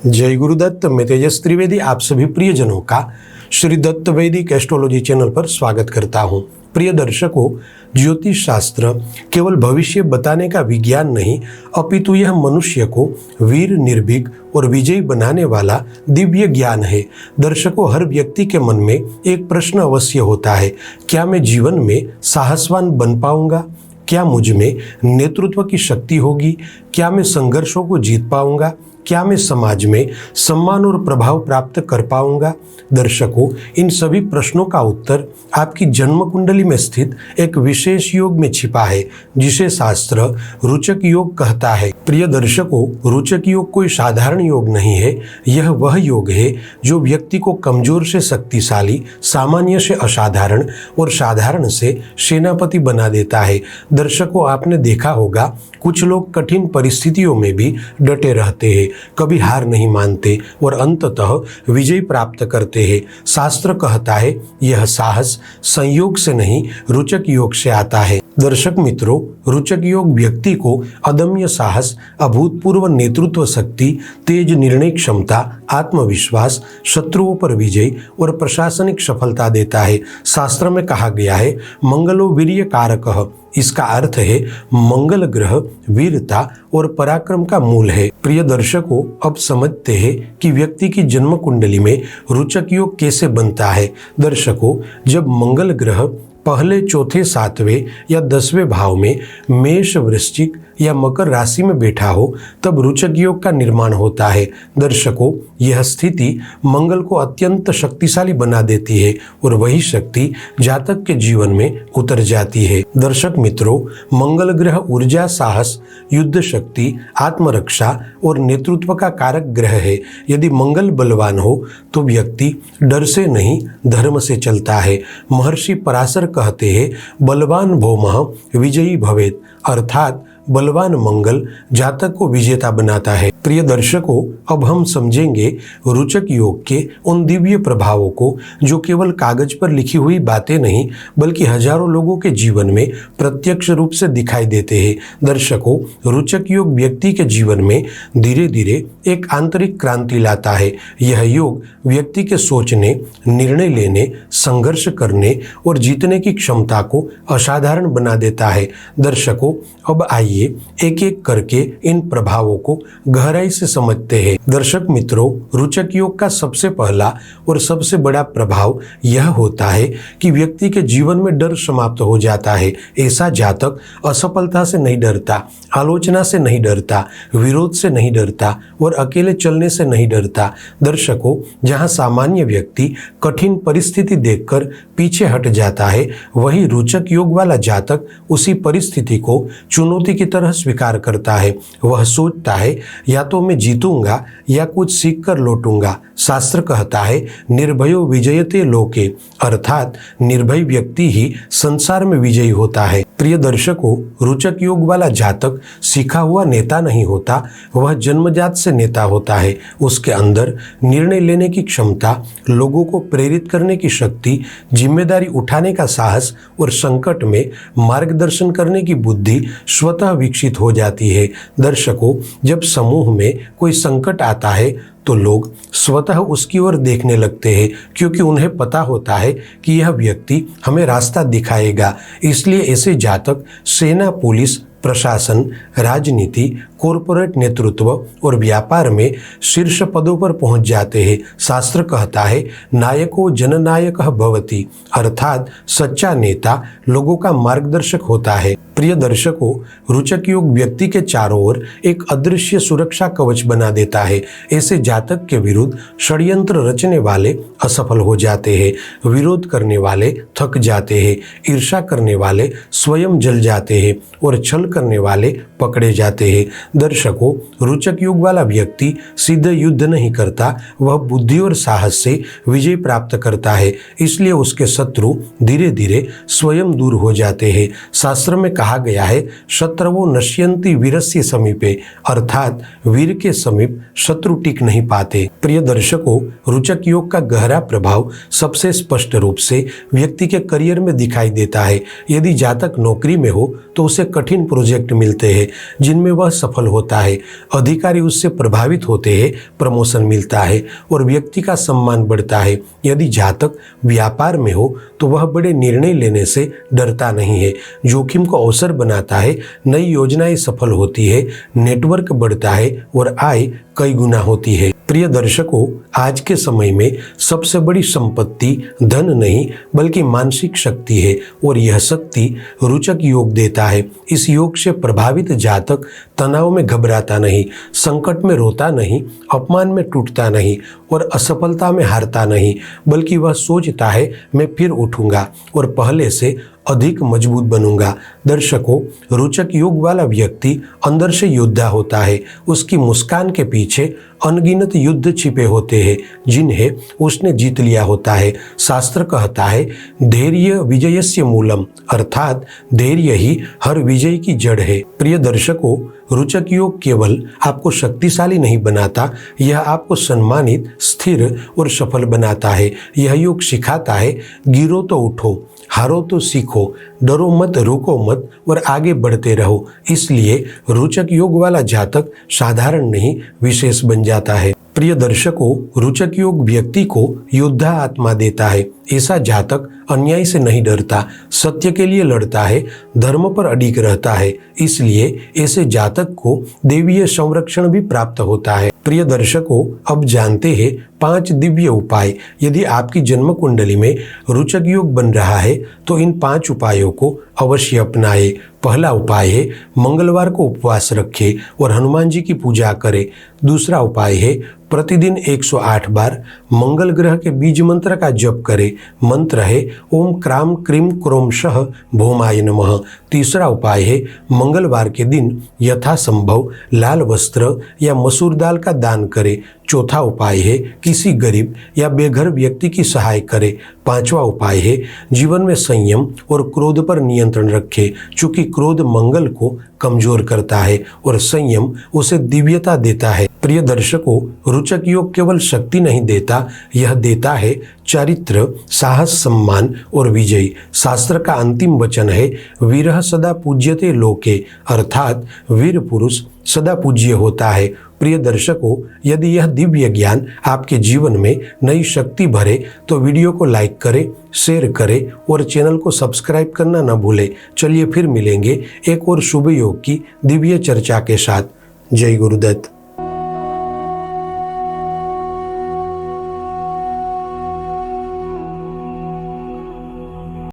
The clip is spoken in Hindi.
जय गुरुदत्त। मैं तेजस त्रिवेदी आप सभी प्रियजनों का श्री दत्त वैदिक एस्ट्रोलॉजी चैनल पर स्वागत करता हूं। प्रिय दर्शकों, ज्योतिष शास्त्र केवल भविष्य बताने का विज्ञान नहीं, अपितु यह मनुष्य को वीर, निर्भीक और विजयी बनाने वाला दिव्य ज्ञान है। दर्शकों, हर व्यक्ति के मन में एक प्रश्न अवश्य होता है, क्या मैं जीवन में साहसवान बन पाऊंगा? क्या मुझ में नेतृत्व की शक्ति होगी? क्या मैं संघर्षों को जीत पाऊंगा? क्या मैं समाज में सम्मान और प्रभाव प्राप्त कर पाऊंगा? दर्शकों, इन सभी प्रश्नों का उत्तर आपकी जन्म कुंडली में स्थित एक विशेष योग में छिपा है, जिसे शास्त्र रुचक योग कहता है। प्रिय दर्शकों, रुचक योग कोई साधारण योग नहीं है। यह वह योग है जो व्यक्ति को कमजोर से शक्तिशाली, सामान्य से असाधारण और साधारण से सेनापति बना देता है। दर्शकों, आपने देखा होगा कुछ लोग कठिन परिस्थितियों में भी डटे रहते हैं, कभी हार नहीं मानते और अंततः विजय प्राप्त करते हैं। शास्त्र कहता है यह साहस संयोग से नहीं, रुचक योग से आता है। दर्शक मित्रों, रुचक योग व्यक्ति को अदम्य साहस, अभूतपूर्व नेतृत्व शक्ति, तेज निर्णय क्षमता, आत्मविश्वास, शत्रुओं पर विजय और प्रशासनिक सफलता देता है। शास्त्र में कहा गया है मंगलो वीर्य कारकः। इसका अर्थ है मंगल ग्रह वीरता और पराक्रम का मूल है। प्रिय दर्शकों, अब समझते हैं कि व्यक्ति की जन्म कुंडली में रुचक योग कैसे बनता है। दर्शकों, जब मंगल ग्रह पहले, चौथे, सातवें या 10वें भाव में मेष, वृश्चिक या मकर राशि में बैठा हो, तब रुचक योग का निर्माण होता है। दर्शकों, यह स्थिति मंगल को अत्यंत शक्तिशाली बना देती है और वही शक्ति जातक के जीवन में उतर जाती है। दर्शक मित्रों, मंगल ग्रह ऊर्जा, साहस, युद्ध शक्ति, आत्मरक्षा और नेतृत्व का कारक ग्रह है। यदि मंगल बलवान हो तो व्यक्ति डर से नहीं, धर्म से चलता है। महर्षि पराशर कहते हैं बलवान भौमः विजयी भवेत्, अर्थात बलवान मंगल जातक को विजेता बनाता है। प्रिय दर्शकों, अब हम समझेंगे रुचक योग के उन दिव्य प्रभावों को जो केवल कागज पर लिखी हुई बातें नहीं, बल्कि हजारों लोगों के जीवन में प्रत्यक्ष रूप से दिखाई देते हैं। दर्शकों, रुचक योग व्यक्ति के जीवन में धीरे धीरे एक आंतरिक क्रांति लाता है। यह योग व्यक्ति के सोचने, निर्णय लेने, संघर्ष करने और जीतने की क्षमता को असाधारण बना देता है। दर्शकों, अब आइए एक एक करके इन प्रभावों को गहराई से समझते हैं। दर्शक मित्रों, रुचक योग का सबसे पहला और सबसे बड़ा प्रभाव यह होता है कि व्यक्ति के जीवन में डर समाप्त हो जाता है। ऐसा जातक असफलता से नहीं डरता, आलोचना से नहीं डरता, विरोध से नहीं डरता और अकेले चलने से नहीं डरता। दर्शकों, जहां सामान्य व्यक्ति कठिन परिस्थिति देखकर पीछे हट जाता है, वही रुचक योग वाला जातक उसी परिस्थिति को चुनौती की तरह स्वीकार करता है। वह सोचता है या तो मैं जीतूंगा या कुछ सीख कर लौटूंगा। शास्त्र कहता है निर्भयो विजयते लोके, अर्थात निर्भय व्यक्ति ही संसार में विजयी होता है। प्रिय दर्शकों, रुचक योग वाला जातक सीखा हुआ नेता नहीं होता, वह जन्मजात से नेता होता है। उसके अंदर निर्णय लेने की क्षमता, लोगों को प्रेरित करने की शक्ति, जिम्मेदारी उठाने का साहस और संकट में मार्गदर्शन करने की बुद्धि स्वतः विकसित हो जाती है। दर्शकों, जब समूह में कोई संकट आता है तो लोग स्वतः उसकी ओर देखने लगते हैं, क्योंकि उन्हें पता होता है कि यह व्यक्ति हमें रास्ता दिखाएगा। इसलिए ऐसे जातक सेना, पुलिस, प्रशासन, राजनीति, कॉरपोरेट नेतृत्व और व्यापार में शीर्ष पदों पर पहुंच जाते हैं। शास्त्र कहता है नायको जननायकः भवति, अर्थात सच्चा नेता लोगों का मार्गदर्शक होता है। प्रिय दर्शकों, रुचक योग व्यक्ति के चारों ओर एक अदृश्य सुरक्षा कवच बना देता है। ऐसे जातक के विरुद्ध षड्यंत्र रचने वाले असफल हो जाते हैं, विरोध करने वाले थक जाते हैं, ईर्ष्या करने वाले स्वयं जल जाते हैं और छल करने वाले पकड़े जाते हैं। दर्शकों, रुचक योग वाला व्यक्ति सीधे युद्ध नहीं करता, वह बुद्धि और साहस से विजय प्राप्त करता है। इसलिए उसके शत्रु धीरे धीरे स्वयं दूर हो जाते हैं। शास्त्र में कहा गया है शत्रवो नश्यन्ति वीरस्य समीपे, अर्थात वीर के समीप शत्रु टिक नहीं पाते। प्रिय दर्शकों, रुचक योग का गहरा प्रभाव सबसे स्पष्ट रूप से व्यक्ति के करियर में दिखाई देता है। यदि जातक नौकरी में हो तो उसे कठिन प्रोजेक्ट मिलते हैं जिनमें वह सफल होता है, अधिकारी उससे प्रभावित होते हैं, प्रमोशन मिलता है और व्यक्ति का सम्मान बढ़ता है। यदि जातक व्यापार में हो तो वह बड़े निर्णय लेने से डरता नहीं है, जोखिम को अवसर बनाता है, नई योजनाएं सफल होती है, नेटवर्क बढ़ता है और आय कई गुना होती है। प्रिय दर्शकों, आज के समय में सबसे बड़ी संपत्ति धन नहीं बल्कि मानसिक शक्ति है और यह शक्ति रुचक योग देता है। इस योग से प्रभावित जातक तनाव में घबराता नहीं, संकट में रोता नहीं, अपमान में टूटता नहीं और असफलता में हारता नहीं, बल्कि वह सोचता है मैं फिर उठूंगा और पहले से अधिक मजबूत बनूंगा। दर्शकों, रुचक योग वाला व्यक्ति अंदर से योद्धा होता है। उसकी मुस्कान के पीछे अनगिनत युद्ध छिपे होते हैं जिन्हें उसने जीत लिया होता है। शास्त्र कहता है धैर्य विजयस्य मूलम, अर्थात धैर्य ही हर विजय की जड़ है। प्रिय दर्शकों, रुचक योग केवल आपको शक्तिशाली नहीं बनाता, यह आपको सम्मानित, स्थिर और सफल बनाता है। यह योग सिखाता है गिरो तो उठो, हारो तो सीखो, डरो मत, रुको मत और आगे बढ़ते रहो। इसलिए रुचक योग वाला जातक साधारण नहीं, विशेष बन जाता है। प्रिय दर्शकों, रुचक योग व्यक्ति को योद्धा आत्मा देता है। ऐसा जातक अन्याय से नहीं डरता, सत्य के लिए लड़ता है, धर्म पर अडिग रहता है। इसलिए ऐसे जातक को देवीय संरक्षण भी प्राप्त होता है। प्रिय दर्शकों, अब जानते हैं 5 दिव्य उपाय। यदि आपकी जन्म कुंडली में रुचक योग बन रहा है तो इन 5 उपायों को अवश्य अपनाएं। पहला उपाय है मंगलवार को उपवास रखें और हनुमान जी की पूजा करें। दूसरा उपाय है प्रतिदिन 108 बार मंगल ग्रह के बीज मंत्र का जप करें। मंत्र है ओम क्राम क्रीम क्रोम शः भौमाय नमः। तीसरा उपाय है मंगलवार के दिन यथासंभव लाल वस्त्र या मसूर दाल का दान करें। चौथा उपाय है किसी गरीब या बेघर व्यक्ति की सहाय करें। पांचवा उपाय है जीवन में संयम और क्रोध पर नियंत्रण रखें, चूंकि क्रोध मंगल को कमजोर करता है और संयम उसे दिव्यता देता है। प्रिय दर्शकों, रुचक योग केवल शक्ति नहीं देता, यह देता है चरित्र, साहस, सम्मान और विजय। शास्त्र का अंतिम वचन है वीरः सदा पूज्यते लोके, अर्थात वीर पुरुष सदा पूज्य होता है। प्रिय दर्शकों, यदि यह दिव्य ज्ञान आपके जीवन में नई शक्ति भरे तो वीडियो को लाइक करें, शेयर करें और चैनल को सब्सक्राइब करना न भूलें। चलिए फिर मिलेंगे एक और शुभ योग की दिव्य चर्चा के साथ। जय गुरुदत्त।